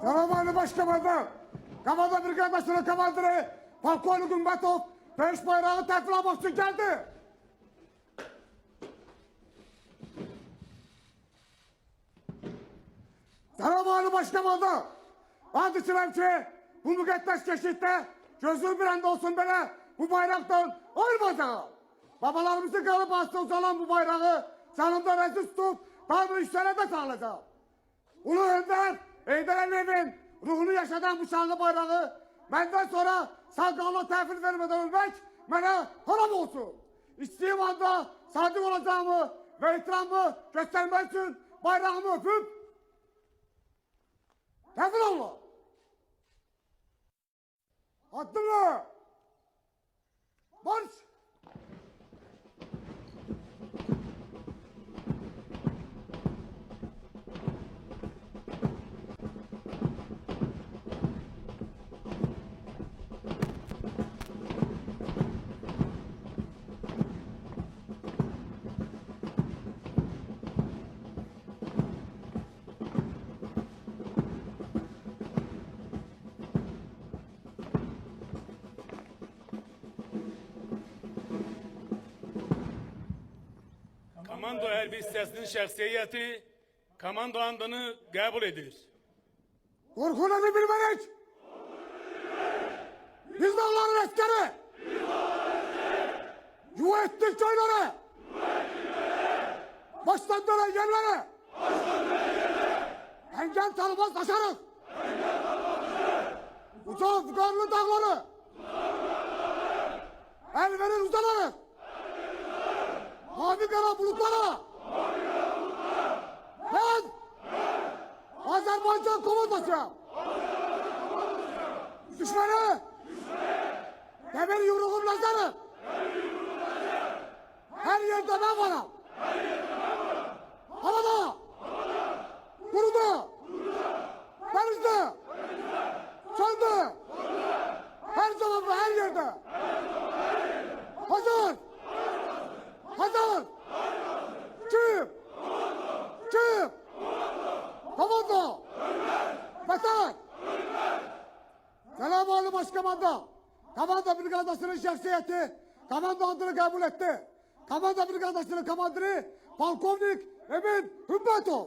Karamanlı Başkomandan, Kamada Brigadası'nın komandırı Polkovnik Umbatov, beş bayrağı tekrar almak için geldi. Karamanlı Başkomandan, and içirem ki bu müqəddəs keşikte gözüm bir anda olsun böyle bu bayraktan ayrılmayacağım. Babalarımızın kanı bastı uzanan bu bayrağı canımda rezil tutup daha bir işlere de sağlayacağım. Ulu Önder, Heydər Əliyevin ruhunu yaşadan bu şanlı bayrağı benden sonra salgınlığa təhvil vermeden ölmek bana haram olsun. İstediğim anda sadık olacağımı ve ihtiramımı göstermek için bayrağımı öpüp təhvil olun. Haddımla marş! Komando hərbi hissəsinin şəxsiyyəti komando andını qəbul edir. Korkularını bilmedik. Biz de onların askeri. Yuva ettik köyleri. Baştan dönen yerleri. Engel tanımaz aşarız. Uçak fukarlı dağları. El verir uzanırız. Mavi kara bulutlara. Ben Azerbaycan komandasıyım. Düşmanı demir yumruğum lazarım. Her yerde ben varım. Havada, kuruda, denizde, çölde, her zaman ve her yerde. Hazır. Hazır! Çık! Çık! Komando! Vatan! Karamanlı Başkomandan, Komando Brigadası'nın şahsiyeti, komando adını kabul etti. Komando Brigadası'nın komandırı Polkovnik Emin Hümmetov.